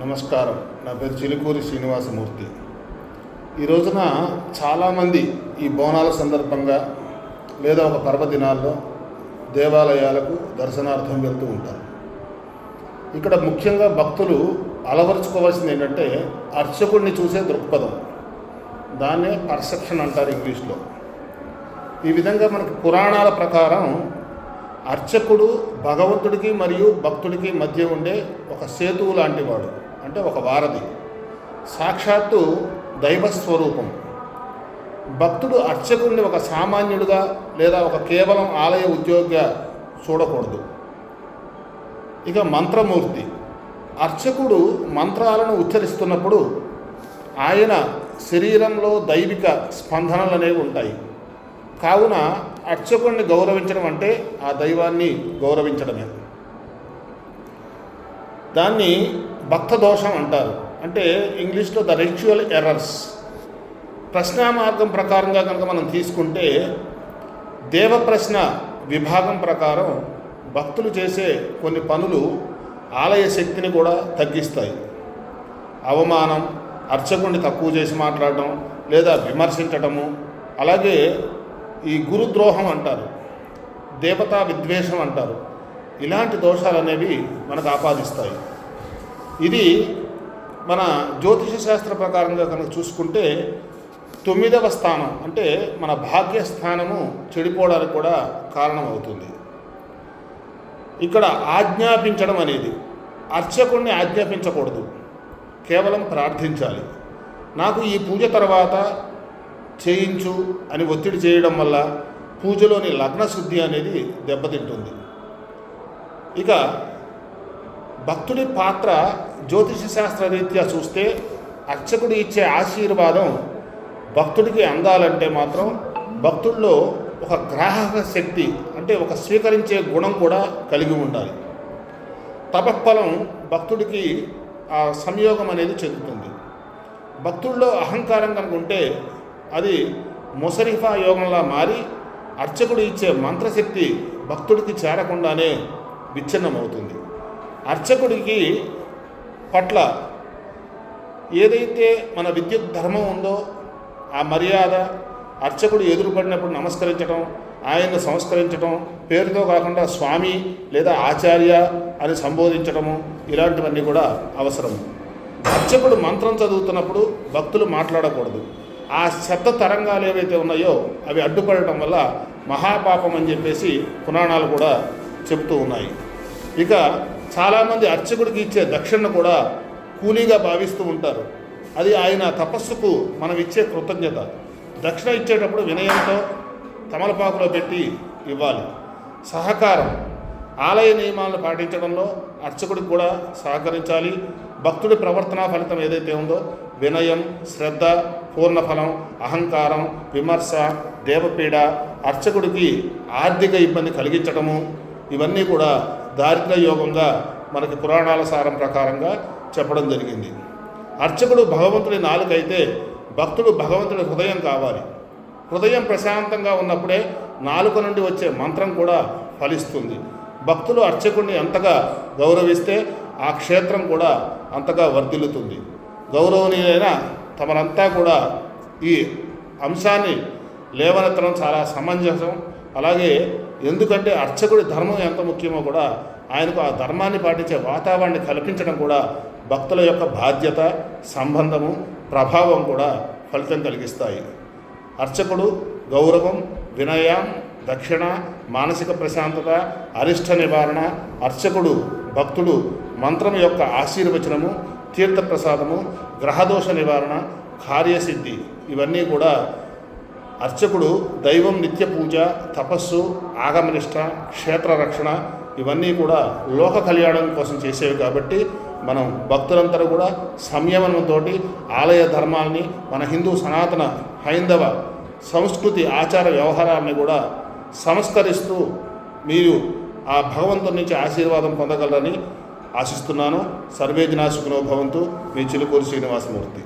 నమస్కారం. నా పేరు చిలుకూరి శ్రీనివాసమూర్తి. ఈ రోజున చాలామంది ఈ బోనాల సందర్భంగా లేదా ఒక పర్వదినాల్లో దేవాలయాలకు దర్శనార్థం వెళ్తూ ఉంటారు. ఇక్కడ ముఖ్యంగా భక్తులు అలవరుచుకోవాల్సింది ఏంటంటే అర్చకుడిని చూసే దృక్పథం. దాన్నే పర్సెప్షన్ అంటారు ఇంగ్లీష్లో. ఈ విధంగా మనకి పురాణాల ప్రకారం అర్చకుడు భగవంతుడికి మరియు భక్తుడికి మధ్య ఉండే ఒక సేతువు లాంటి వాడు, అంటే ఒక వారధి, సాక్షాత్తు దైవస్వరూపం. భక్తుడు అర్చకుడిని ఒక సామాన్యుడిగా లేదా ఒక కేవలం ఆలయ ఉద్యోగిగా చూడకూడదు. ఇక మంత్రమూర్తి. అర్చకుడు మంత్రాలను ఉచ్చరిస్తున్నప్పుడు ఆయన శరీరంలో దైవిక స్పందనలు అనేవి ఉంటాయి. కావున అర్చకుడిని గౌరవించడం అంటే ఆ దైవాన్ని గౌరవించడమే. దాన్ని భక్త దోషం అంటారు. అంటే ఇంగ్లీష్లో ద రిచువల్ ఎర్రర్స్. ప్రశ్నా మార్గం ప్రకారంగా కనుక మనం తీసుకుంటే దేవ ప్రశ్న విభాగం ప్రకారం భక్తులు చేసే కొన్ని పనులు ఆలయ శక్తిని కూడా తగ్గిస్తాయి. అవమానం, అర్చకుడిని తక్కువ చేసి మాట్లాడటం లేదా విమర్శించటము, అలాగే ఈ గురుద్రోహం అంటారు, దేవతా విద్వేషం అంటారు. ఇలాంటి దోషాలు అనేవి మనకు ఆపాదిస్తాయి. ఇది మన జ్యోతిష శాస్త్ర ప్రకారంగా కనుక చూసుకుంటే 9వ స్థానం, అంటే మన భాగ్యస్థానము చెడిపోవడానికి కూడా కారణమవుతుంది. ఇక్కడ ఆజ్ఞాపించడం అనేది, అర్చకుడిని ఆజ్ఞాపించకూడదు, కేవలం ప్రార్థించాలి. నాకు ఈ పూజ తర్వాత చేయించు అని ఒత్తిడి చేయడం వల్ల పూజలోని లగ్నశుద్ధి అనేది దెబ్బతింటుంది. ఇక భక్తుడి పాత్ర జ్యోతిష శాస్త్ర రీత్యా చూస్తే అర్చకుడు ఇచ్చే ఆశీర్వాదం భక్తుడికి అందాలంటే మాత్రం భక్తుల్లో ఒక గ్రాహక శక్తి, అంటే ఒక స్వీకరించే గుణం కూడా కలిగి ఉండాలి. తపఫలం భక్తుడికి ఆ సంయోగం అనేది చెందుతుంది. భక్తుల్లో అహంకారం కనుక ఉంటే అది ముసరిఫా యోగంలా మారి అర్చకుడు ఇచ్చే మంత్రశక్తి భక్తుడికి చేరకుండానే విచ్ఛిన్నమవుతుంది. అర్చకుడికి పట్ల ఏదైతే మన విద్యుత్ ధర్మం ఉందో ఆ మర్యాద, అర్చకుడు ఎదురుపడినప్పుడు నమస్కరించడం, ఆయన్ను సంస్కరించడం, పేరుతో కాకుండా స్వామి లేదా ఆచార్య అని సంబోధించడము, ఇలాంటివన్నీ కూడా అవసరం. అర్చకుడు మంత్రం చదువుతున్నప్పుడు భక్తులు మాట్లాడకూడదు. ఆ శబ్ద తరంగాలు ఏవైతే ఉన్నాయో అవి అడ్డుపడటం వల్ల మహాపాపం అని చెప్పేసి పురాణాలు కూడా చెబుతూ ఉన్నాయి. ఇక చాలామంది అర్చకుడికి ఇచ్చే దక్షిణ కూడా కూలీగా భావిస్తూ ఉంటారు. అది ఆయన తపస్సుకు మనం ఇచ్చే కృతజ్ఞత. దక్షిణ ఇచ్చేటప్పుడు వినయంతో తమలపాకులో పెట్టి ఇవ్వాలి. సహకారం, ఆలయ నియమాలను పాటించడంలో అర్చకుడికి కూడా సహకరించాలి. భక్తుడి ప్రవర్తన ఫలితం ఏదైతే ఉందో వినయం, శ్రద్ధ, పూర్ణఫలం, అహంకారం, విమర్శ, దేవపీడ, అర్చకుడికి ఆర్థిక ఇబ్బంది కలిగించడము, ఇవన్నీ కూడా దారిద్ర్య యోగంగా మనకి పురాణాల సారం ప్రకారంగా చెప్పడం జరిగింది. అర్చకుడు భగవంతుడి నాలుకైతే భక్తుడు భగవంతుడి హృదయం కావాలి. హృదయం ప్రశాంతంగా ఉన్నప్పుడే నాలుక నుండి వచ్చే మంత్రం కూడా ఫలిస్తుంది. భక్తులు అర్చకుడిని ఎంతగా గౌరవిస్తే ఆ క్షేత్రం కూడా అంతగా వర్ధిల్లుతుంది. గౌరవనీయులైన తమరంతా కూడా ఈ అంశాన్ని లేవనెత్తడం చాలా సమంజసం. అలాగే ఎందుకంటే అర్చకుడి ధర్మం ఎంత ముఖ్యమో కూడా ఆయనకు ఆ ధర్మాన్ని పాటించే వాతావరణాన్ని కల్పించడం కూడా భక్తుల యొక్క బాధ్యత, సంబంధము, ప్రభావం కూడా ఫలితం కలిగిస్తాయి. అర్చకుడు గౌరవం, వినయం, దక్షిణ, మానసిక ప్రశాంతత, అరిష్ట నివారణ, అర్చకుడు భక్తుడు మంత్రం యొక్క ఆశీర్వచనము, తీర్థప్రసాదము, గ్రహదోష నివారణ, కార్యసిద్ధి, ఇవన్నీ కూడా అర్చకుడు దైవం నిత్య పూజ, తపస్సు, ఆగమనిష్ట, క్షేత్ర రక్షణ, ఇవన్నీ కూడా లోక కళ్యాణం కోసం చేసేవి. కాబట్టి మనం భక్తులందరూ కూడా సంయమనంతో ఆలయ ధర్మాల్ని, మన హిందూ సనాతన హైందవ సంస్కృతి ఆచార వ్యవహారాన్ని కూడా సంస్కరిస్తూ మీరు ఆ భగవంతుడి నుంచి ఆశీర్వాదం పొందగలరని ఆశిస్తున్నాను. సర్వే జనా సుఖినో భవంతు. మీ చిలుకూరి శ్రీనివాసమూర్తి.